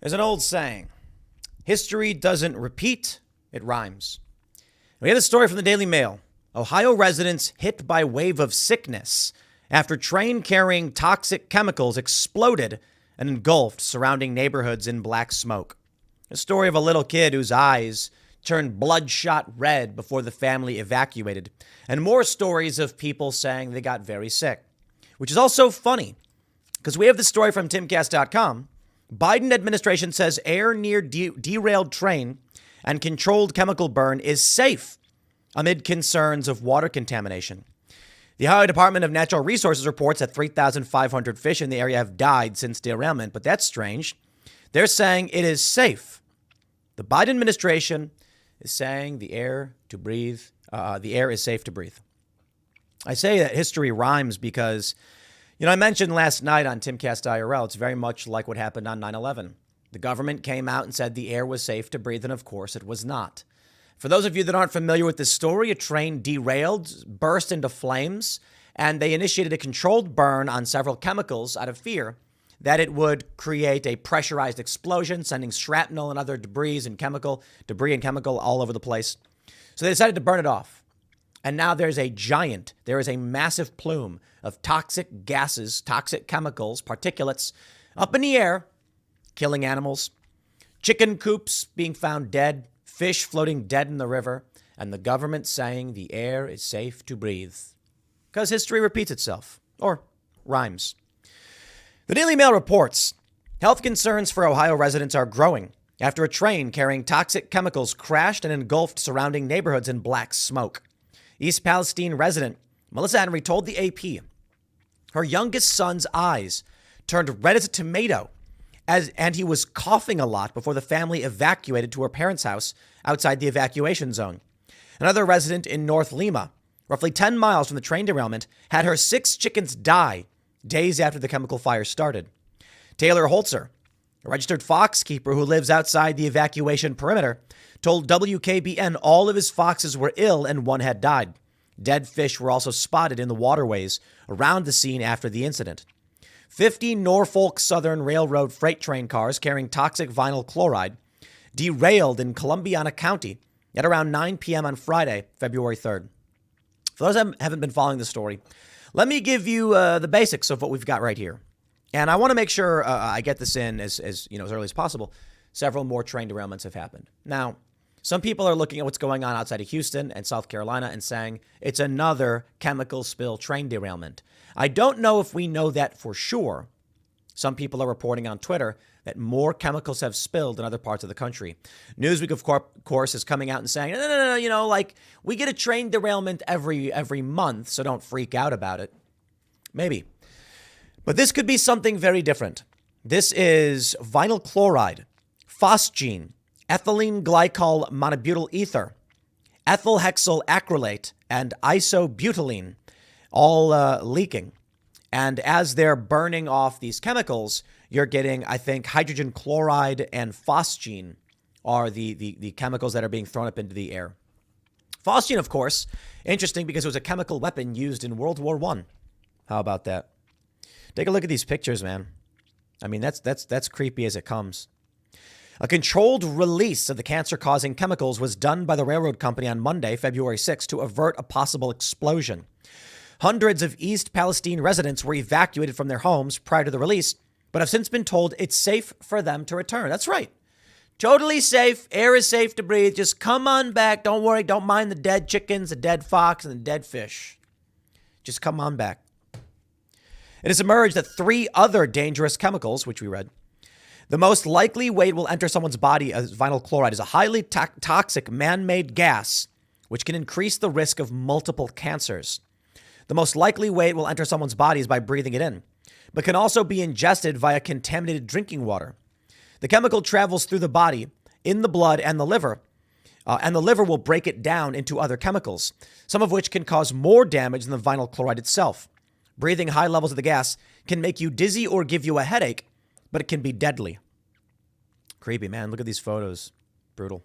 There's an old saying, history doesn't repeat, it rhymes. We have a story from the Daily Mail. Ohio residents hit by wave of sickness after train carrying toxic chemicals exploded and engulfed surrounding neighborhoods in black smoke. A story of a little kid whose eyes turned bloodshot red before the family evacuated, and more stories of people saying they got very sick, which is also funny because we have the story from timcast.com. Biden administration says air near derailed train and controlled chemical burn is safe amid concerns of water contamination. The Ohio Department of Natural Resources reports that 3,500 fish in the area have died since derailment, but that's strange. They're saying it is safe. The Biden administration is saying the air is safe to breathe. I say that history rhymes because, I mentioned last night on Timcast IRL, it's very much like what happened on 9/11. The government came out and said the air was safe to breathe, and of course it was not. For those of you that aren't familiar with this story, a train derailed, burst into flames, and they initiated a controlled burn on several chemicals out of fear that it would create a pressurized explosion, sending shrapnel and other debris and chemical all over the place. So they decided to burn it off. And now there is a massive plume of toxic gases, toxic chemicals, particulates up in the air, killing animals, chicken coops being found dead, fish floating dead in the river, and the government saying the air is safe to breathe. Because history repeats itself, or rhymes. The Daily Mail reports health concerns for Ohio residents are growing after a train carrying toxic chemicals crashed and engulfed surrounding neighborhoods in black smoke. East Palestine resident Melissa Henry told the AP her youngest son's eyes turned red as a tomato and he was coughing a lot before the family evacuated to her parents' house outside the evacuation zone. Another resident in North Lima, roughly 10 miles from the train derailment, had her 6 chickens die days after the chemical fire started. Taylor Holzer, a registered fox keeper who lives outside the evacuation perimeter, told WKBN all of his foxes were ill and one had died. Dead fish were also spotted in the waterways around the scene after the incident. 50 Norfolk Southern Railroad freight train cars carrying toxic vinyl chloride derailed in Columbiana County at around 9 p.m. on Friday, February 3rd. For those that haven't been following the story, let me give you the basics of what we've got right here. And I want to make sure I get this in as early as possible. Several more train derailments have happened. Now, some people are looking at what's going on outside of Houston and South Carolina and saying it's another chemical spill train derailment. I don't know if we know that for sure. Some people are reporting on Twitter that more chemicals have spilled in other parts of the country. Newsweek, of course, is coming out and saying, no, we get a train derailment every month, so don't freak out about it. Maybe. But this could be something very different. This is vinyl chloride, phosgene, ethylene glycol monobutyl ether, ethyl hexyl acrylate, and isobutylene, all leaking. And as they're burning off these chemicals, you're getting, I think, hydrogen chloride and phosgene are the chemicals that are being thrown up into the air. Phosgene, of course, interesting because it was a chemical weapon used in World War I. How about that? Take a look at these pictures, man. I mean, that's creepy as it comes. A controlled release of the cancer-causing chemicals was done by the railroad company on Monday, February 6, to avert a possible explosion. Hundreds of East Palestine residents were evacuated from their homes prior to the release, but have since been told it's safe for them to return. That's right. Totally safe. Air is safe to breathe. Just come on back. Don't worry. Don't mind the dead chickens, the dead fox, and the dead fish. Just come on back. It has emerged that 3 other dangerous chemicals, which we read, the most likely way it will enter someone's body as vinyl chloride is a highly toxic man-made gas, which can increase the risk of multiple cancers. The most likely way it will enter someone's body is by breathing it in, but can also be ingested via contaminated drinking water. The chemical travels through the body, in the blood and the liver will break it down into other chemicals, some of which can cause more damage than the vinyl chloride itself. Breathing high levels of the gas can make you dizzy or give you a headache, but it can be deadly. Creepy, man. Look at these photos. Brutal.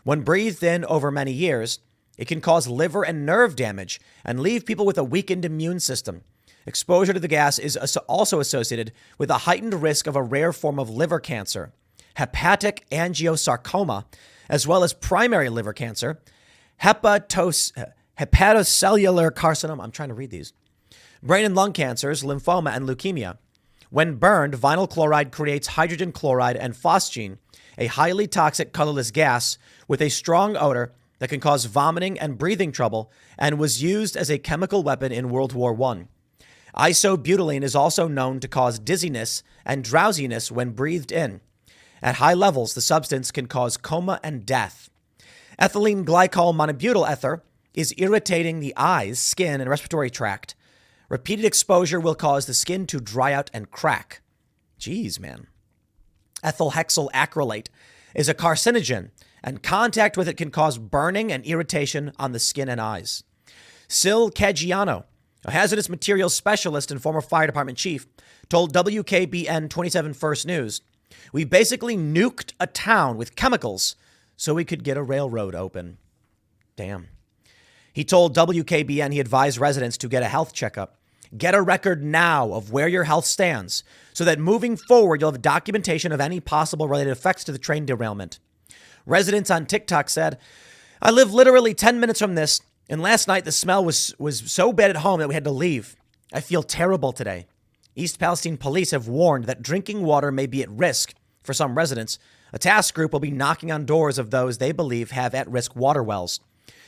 When breathed in over many years, it can cause liver and nerve damage and leave people with a weakened immune system. Exposure to the gas is also associated with a heightened risk of a rare form of liver cancer. hepatic angiosarcoma, as well as primary liver cancer, hepatocellular carcinoma, I'm trying to read these, brain and lung cancers, lymphoma, and leukemia. When burned, vinyl chloride creates hydrogen chloride and phosgene, a highly toxic colorless gas with a strong odor that can cause vomiting and breathing trouble, and was used as a chemical weapon in World War I. Isobutylene is also known to cause dizziness and drowsiness when breathed in. At high levels, the substance can cause coma and death. Ethylene glycol monobutyl ether is irritating the eyes, skin, and respiratory tract. Repeated exposure will cause the skin to dry out and crack. Jeez, man. Ethyl hexyl acrylate is a carcinogen, and contact with it can cause burning and irritation on the skin and eyes. Sil Caggiano, a hazardous materials specialist and former fire department chief, told WKBN 27 First News, "We basically nuked a town with chemicals so we could get a railroad open." Damn. He told WKBN he advised residents to get a health checkup. Get a record now of where your health stands so that moving forward, you'll have documentation of any possible related effects to the train derailment. Residents on TikTok said, "I live literally 10 minutes from this, and last night the smell was so bad at home that we had to leave. I feel terrible today." East Palestine police have warned that drinking water may be at risk for some residents. A task group will be knocking on doors of those they believe have at-risk water wells.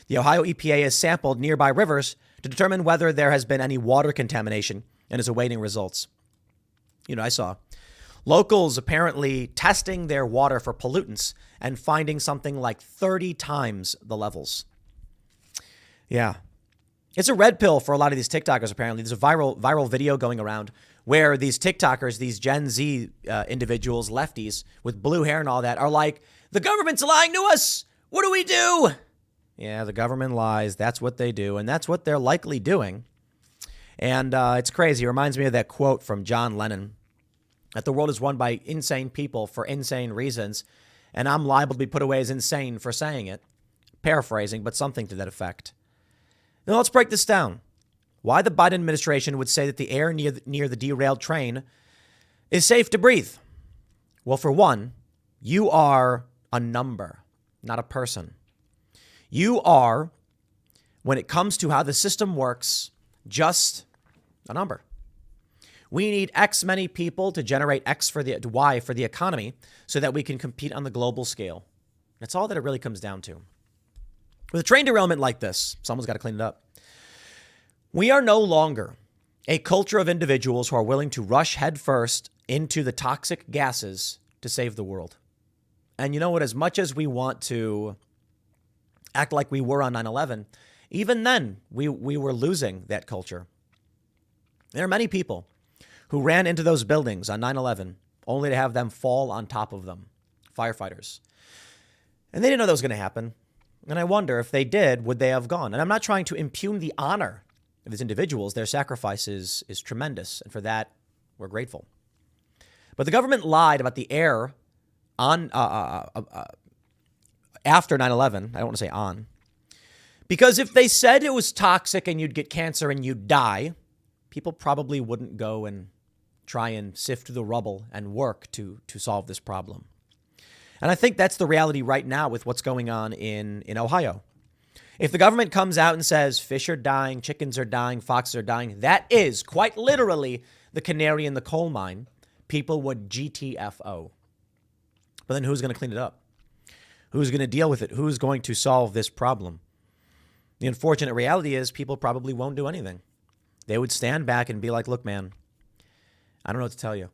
The Ohio EPA has sampled nearby rivers to determine whether there has been any water contamination and is awaiting results. I saw locals apparently testing their water for pollutants and finding something like 30 times the levels. Yeah. It's a red pill for a lot of these TikTokers, apparently. There's a viral video going around where these TikTokers, these Gen Z individuals, lefties with blue hair and all that, are like, the government's lying to us. What do we do? Yeah, the government lies. That's what they do. And that's what they're likely doing. And it's crazy. It reminds me of that quote from John Lennon, that the world is run by insane people for insane reasons. And I'm liable to be put away as insane for saying it. Paraphrasing, but something to that effect. Now let's break this down. Why the Biden administration would say that the air near the derailed train is safe to breathe. Well, for one, you are a number, not a person. You are, when it comes to how the system works, just a number. We need X many people to generate Y for the economy so that we can compete on the global scale. That's all that it really comes down to. With a train derailment like this, someone's got to clean it up. We are no longer a culture of individuals who are willing to rush headfirst into the toxic gases to save the world. And you know what? As much as we want to act like we were on 9/11, even then we were losing that culture. There are many people who ran into those buildings on 9/11 only to have them fall on top of them, firefighters. And they didn't know that was going to happen. And I wonder if they did, would they have gone? And I'm not trying to impugn the honor of these individuals. Their sacrifice is tremendous. And for that, we're grateful. But the government lied about the air on after 9/11. I don't want to say on. Because if they said it was toxic and you'd get cancer and you'd die, people probably wouldn't go and try and sift through the rubble and work to solve this problem. And I think that's the reality right now with what's going on in Ohio. If the government comes out and says fish are dying, chickens are dying, foxes are dying, that is quite literally the canary in the coal mine. People would GTFO. But then who's going to clean it up? Who's going to deal with it? Who's going to solve this problem? The unfortunate reality is people probably won't do anything. They would stand back and be like, look, man, I don't know what to tell you.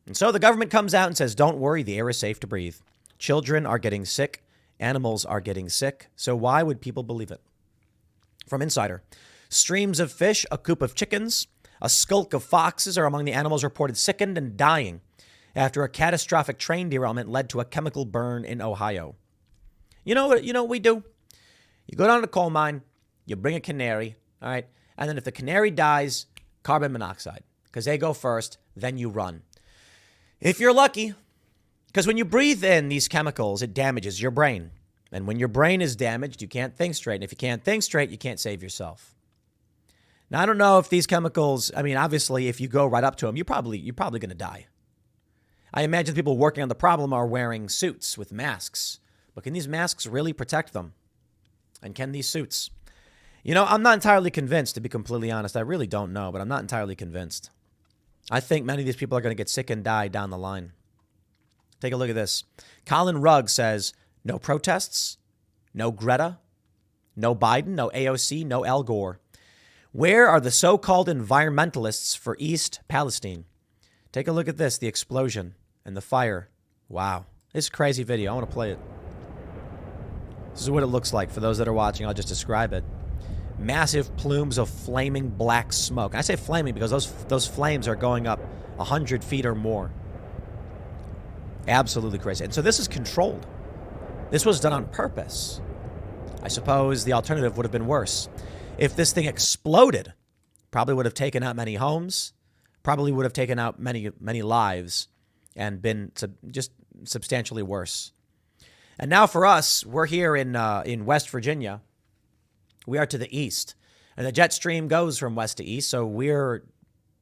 And so the government comes out and says, don't worry, the air is safe to breathe. Children are getting sick. Animals are getting sick. So why would people believe it? From Insider, streams of fish, a coop of chickens, a skulk of foxes are among the animals reported sickened and dying after a catastrophic train derailment led to a chemical burn in Ohio. You know what we do? You go down to the coal mine, you bring a canary, all right? And then if the canary dies, carbon monoxide, because they go first, then you run. If you're lucky, because when you breathe in these chemicals, it damages your brain. And when your brain is damaged, you can't think straight. And if you can't think straight, you can't save yourself. Now, I don't know if these chemicals, obviously, if you go right up to them, you're probably going to die. I imagine the people working on the problem are wearing suits with masks. But can these masks really protect them? And can these suits? You know, I'm not entirely convinced, to be completely honest. I really don't know, but I'm not entirely convinced. I think many of these people are going to get sick and die down the line. Take a look at this. Colin Rugg says, no protests, no Greta, no Biden, no AOC, no Al Gore. Where are the so-called environmentalists for East Palestine? Take a look at this, the explosion and the fire. Wow. This is a crazy video. I want to play it. This is what it looks like. For those that are watching, I'll just describe it. Massive plumes of flaming black smoke. I say flaming because those flames are going up 100 feet or more. Absolutely crazy. And so this is controlled. This was done on purpose. I suppose the alternative would have been worse. If this thing exploded, probably would have taken out many homes, probably would have taken out many, many lives, and been just substantially worse. And now for us, we're here in West Virginia. We are to the east, and the jet stream goes from west to east. So we're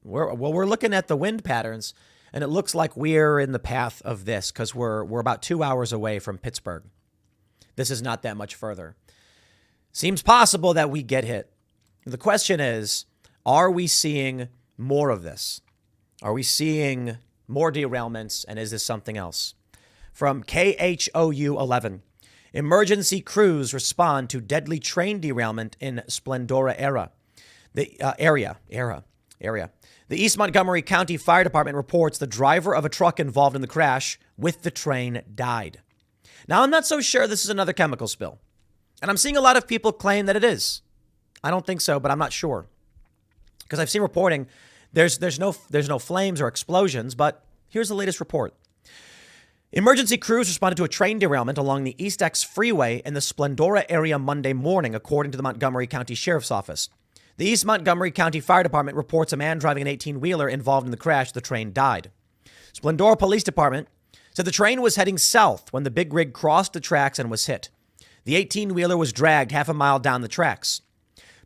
looking at the wind patterns, and it looks like we're in the path of this because we're about 2 hours away from Pittsburgh. This is not that much further. Seems possible that we get hit. The question is, are we seeing more of this? Are we seeing more derailments, and is this something else? From KHOU 11, emergency crews respond to deadly train derailment in Splendora area. The East Montgomery County Fire Department reports the driver of a truck involved in the crash with the train died. Now, I'm not so sure this is another chemical spill. And I'm seeing a lot of people claim that it is. I don't think so, but I'm not sure. Because I've seen reporting, there's no flames or explosions, but here's the latest report. Emergency crews responded to a train derailment along the East X Freeway in the Splendora area Monday morning, according to the Montgomery County Sheriff's Office. The East Montgomery County Fire Department reports a man driving an 18-wheeler involved in the crash. The train died. Splendora Police Department said the train was heading south when the big rig crossed the tracks and was hit. The 18-wheeler was dragged half a mile down the tracks.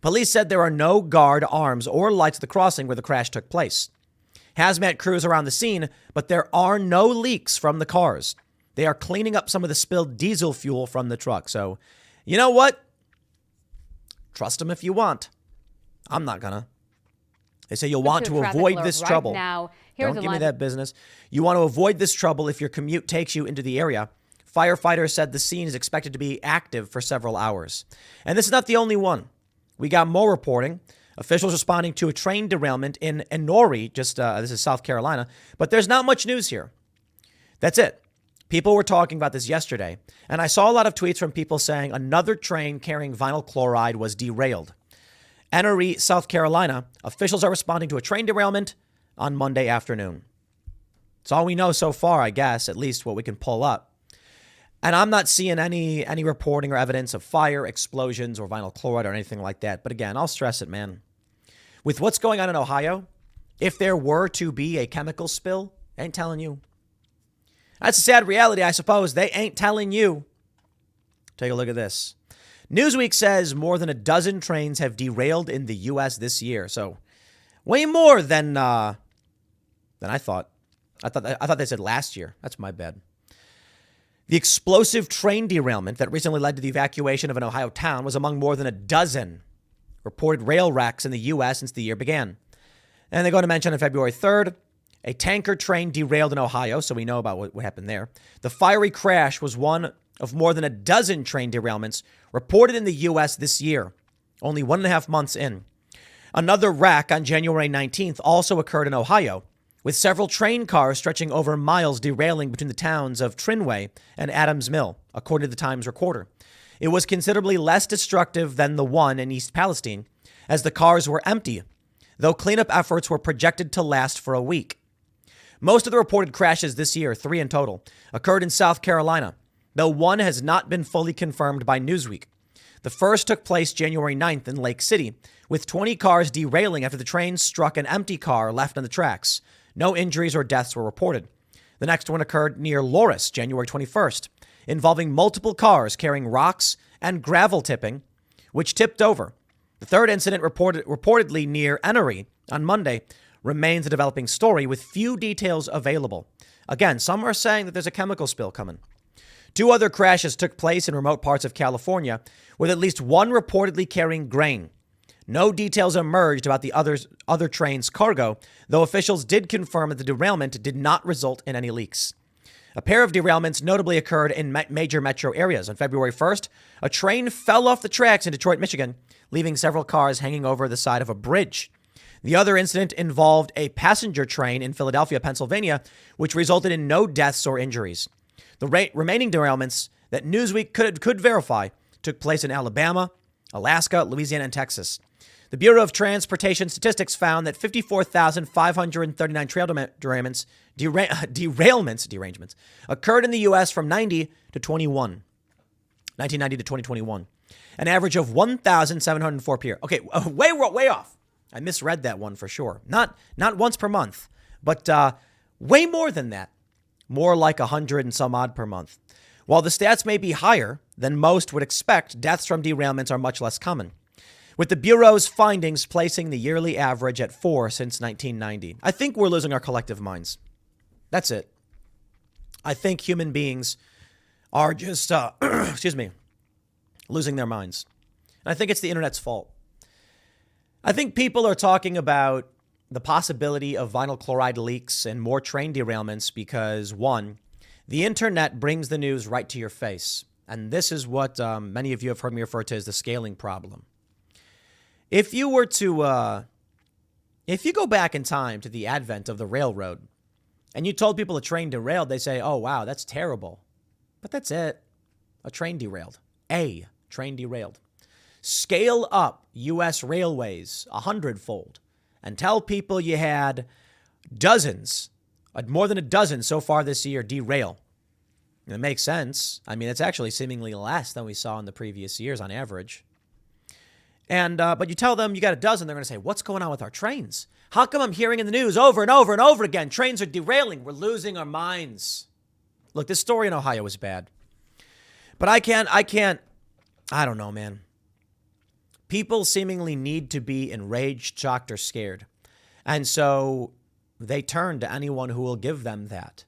Police said there are no guard arms or lights at the crossing where the crash took place. Hazmat crews are on the scene, but there are no leaks from the cars. They are cleaning up some of the spilled diesel fuel from the truck. So, you know what? Trust them if you want. I'm not gonna. They say you'll want to avoid this trouble. Don't give me that business. You want to avoid this trouble if your commute takes you into the area. Firefighters said the scene is expected to be active for several hours. And this is not the only one. We got more reporting. Officials responding to a train derailment in Enori, this is South Carolina, but there's not much news here. That's it. People were talking about this yesterday, and I saw a lot of tweets from people saying another train carrying vinyl chloride was derailed. Enori, South Carolina, officials are responding to a train derailment on Monday afternoon. It's all we know so far, I guess, at least what we can pull up. And I'm not seeing any reporting or evidence of fire, explosions, or vinyl chloride or anything like that. But again, I'll stress it, man. With what's going on in Ohio, if there were to be a chemical spill, they ain't telling you. That's a sad reality, I suppose. They ain't telling you. Take a look at this. Newsweek says more than a dozen trains have derailed in the U.S. this year. So way more than I thought. I thought they said last year. That's my bad. The explosive train derailment that recently led to the evacuation of an Ohio town was among more than a dozen reported rail wrecks in the U.S. since the year began. And they go to mention on February 3rd, a tanker train derailed in Ohio, so we know about what happened there. The fiery crash was one of more than a dozen train derailments reported in the U.S. this year, only 1.5 months in. Another wreck on January 19th also occurred in Ohio, with several train cars stretching over miles derailing between the towns of Trinway and Adams Mill, according to the Times Recorder. It was considerably less destructive than the one in East Palestine, as the cars were empty, though cleanup efforts were projected to last for a week. Most of the reported crashes this year, 3 in total, occurred in South Carolina, though one has not been fully confirmed by Newsweek. The first took place January 9th in Lake City, with 20 cars derailing after the train struck an empty car left on the tracks. No injuries or deaths were reported. The next one occurred near Loris, January 21st, involving multiple cars carrying rocks and gravel tipping, which tipped over. The third incident reportedly near Enori on Monday remains a developing story with few details available. Again, some are saying that there's a chemical spill coming. 2 other crashes took place in remote parts of California, with at least one reportedly carrying grain. No details emerged about the other train's cargo, though officials did confirm that the derailment did not result in any leaks. A pair of derailments notably occurred in major metro areas. On February 1st, a train fell off the tracks in Detroit, Michigan, leaving several cars hanging over the side of a bridge. The other incident involved a passenger train in Philadelphia, Pennsylvania, which resulted in no deaths or injuries. The remaining derailments that Newsweek could verify took place in Alabama, Alaska, Louisiana, and Texas. The Bureau of Transportation Statistics found that 54,539 trail derailments occurred in the U.S. from 1990 to 2021, an average of 1,704 per year. Okay, way off. I misread that one for sure. Not once per month, but way more than that. More like 100 and some odd per month. While the stats may be higher than most would expect, deaths from derailments are much less common, with the Bureau's findings placing the yearly average at 4 since 1990. I think we're losing our collective minds. That's it. I think human beings are just, losing their minds. And I think it's the internet's fault. I think people are talking about the possibility of vinyl chloride leaks and more train derailments because, one, the internet brings the news right to your face. And this is what many of you have heard me refer to as the scaling problem. If you were to, if you go back in time to the advent of the railroad and you told people a train derailed, they say, oh, wow, that's terrible. But that's it. A train derailed. A train derailed. Scale up U.S. railways 100-fold and tell people you had dozens, more than a dozen so far this year derail. And it makes sense. I mean, it's actually seemingly less than we saw in the previous years on average. And but you tell them you got a dozen, they're going to say, what's going on with our trains? How come I'm hearing in the news over and over and over again, trains are derailing, we're losing our minds? Look, this story in Ohio is bad. But I don't know, man. People seemingly need to be enraged, shocked, or scared. And so they turn to anyone who will give them that.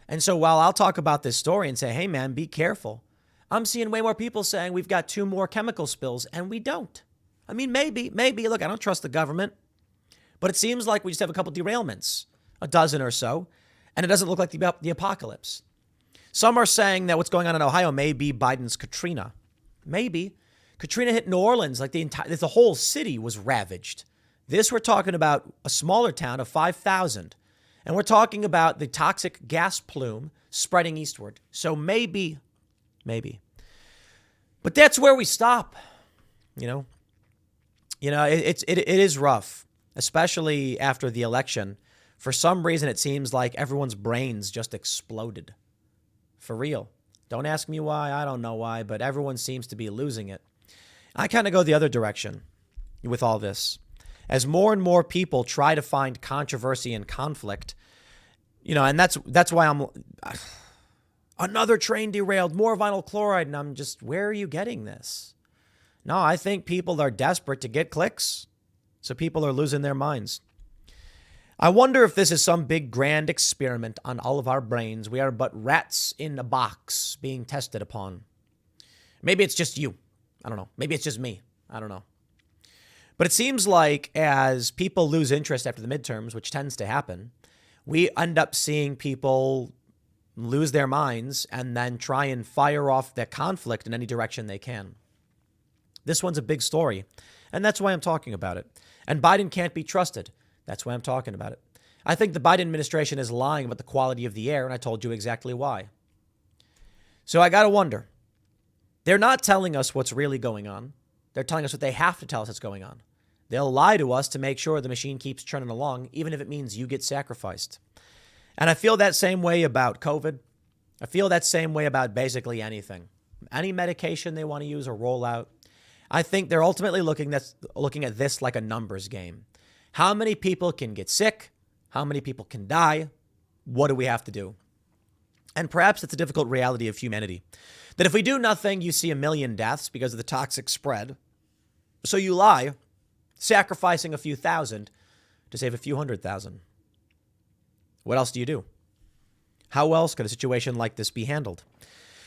And so while I'll talk about this story and say, hey, man, be careful, I'm seeing way more people saying we've got 2 more chemical spills, and we don't. I mean, maybe. Look, I don't trust the government. But it seems like we just have a couple derailments, a dozen or so, and it doesn't look like the apocalypse. Some are saying that what's going on in Ohio may be Biden's Katrina. Maybe. Katrina hit New Orleans, like the whole city was ravaged. This, we're talking about a smaller town of 5,000. And we're talking about the toxic gas plume spreading eastward. So maybe. But that's where we stop. It is rough, especially after the election. For some reason, it seems like everyone's brains just exploded. For real. Don't ask me why. I don't know why, but everyone seems to be losing it. I kind of go the other direction with all this. As more and more people try to find controversy and conflict, and that's why I'm another train derailed, more vinyl chloride, and I'm just, where are you getting this? No, I think people are desperate to get clicks, so people are losing their minds. I wonder if this is some big grand experiment on all of our brains. We are but rats in a box being tested upon. Maybe it's just you. I don't know. Maybe it's just me. I don't know. But it seems like as people lose interest after the midterms, which tends to happen, we end up seeing people lose their minds and then try and fire off that conflict in any direction they can. This one's a big story, and that's why I'm talking about it. And Biden can't be trusted. That's why I'm talking about it. I think the Biden administration is lying about the quality of the air, and I told you exactly why. So I got to wonder. They're not telling us what's really going on. They're telling us what they have to tell us what's going on. They'll lie to us to make sure the machine keeps churning along, even if it means you get sacrificed. And I feel that same way about COVID. I feel that same way about basically anything. Any medication they want to use or roll out. I think they're ultimately looking at this like a numbers game. How many people can get sick? How many people can die? What do we have to do? And perhaps it's a difficult reality of humanity. That if we do nothing, you see 1 million deaths because of the toxic spread. So you lie, sacrificing a few thousand to save a few 100,000. What else do you do? How else could a situation like this be handled?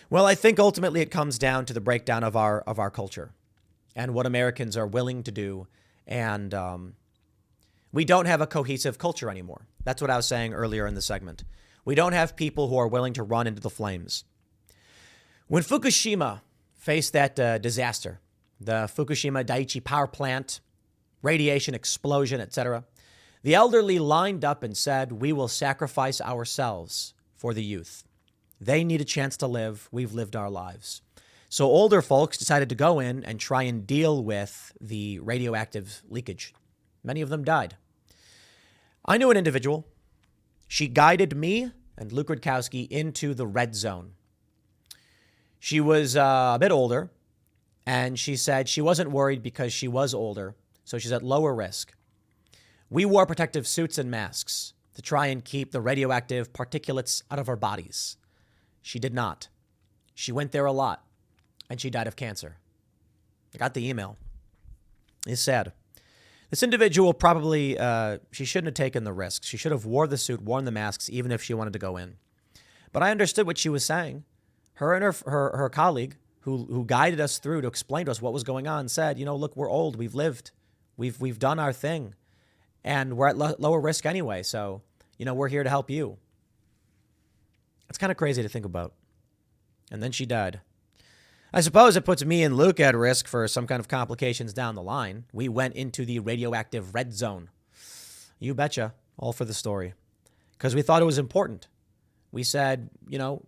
Well, I think ultimately it comes down to the breakdown of our culture and what Americans are willing to do. And we don't have a cohesive culture anymore. That's what I was saying earlier in the segment. We don't have people who are willing to run into the flames. When Fukushima faced that disaster, the Fukushima Daiichi power plant, radiation explosion, etc., the elderly lined up and said, "We will sacrifice ourselves for the youth. They need a chance to live. We've lived our lives." So older folks decided to go in and try and deal with the radioactive leakage. Many of them died. I knew an individual. She guided me and Luke Rudkowski into the red zone. She was a bit older, and she said she wasn't worried because she was older, so she's at lower risk. We wore protective suits and masks to try and keep the radioactive particulates out of our bodies. She did not. She went there a lot, and she died of cancer. I got the email. It's sad. This individual probably, she shouldn't have taken the risks. She should have wore the suit, worn the masks, even if she wanted to go in. But I understood what she was saying. Her and her colleague, who guided us through to explain to us what was going on, said, look, we're old. We've lived. We've done our thing. And we're at lower risk anyway. So, we're here to help you. It's kind of crazy to think about. And then she died. I suppose it puts me and Luke at risk for some kind of complications down the line. We went into the radioactive red zone. You betcha. All for the story. Because we thought it was important. We said,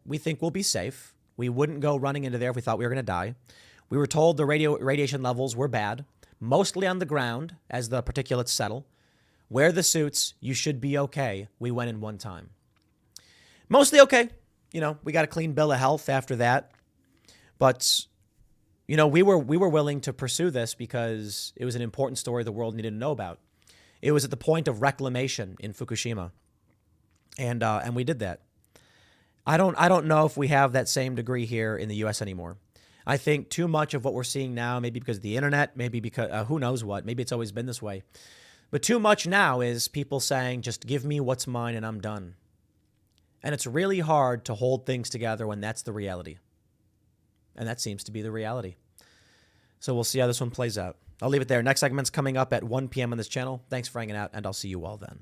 we think we'll be safe. We wouldn't go running into there if we thought we were going to die. We were told the radiation levels were bad, mostly on the ground as the particulates settle. Wear the suits. You should be okay. We went in one time. Mostly okay. We got a clean bill of health after that. But, we were willing to pursue this because it was an important story the world needed to know about. It was at the point of reclamation in Fukushima. And we did that. I don't know if we have that same degree here in the U.S. anymore. I think too much of what we're seeing now, maybe because of the internet, maybe because who knows what, maybe it's always been this way. But too much now is people saying, just give me what's mine and I'm done. And it's really hard to hold things together when that's the reality. And that seems to be the reality. So we'll see how this one plays out. I'll leave it there. Next segment's coming up at 1 p.m. on this channel. Thanks for hanging out, and I'll see you all then.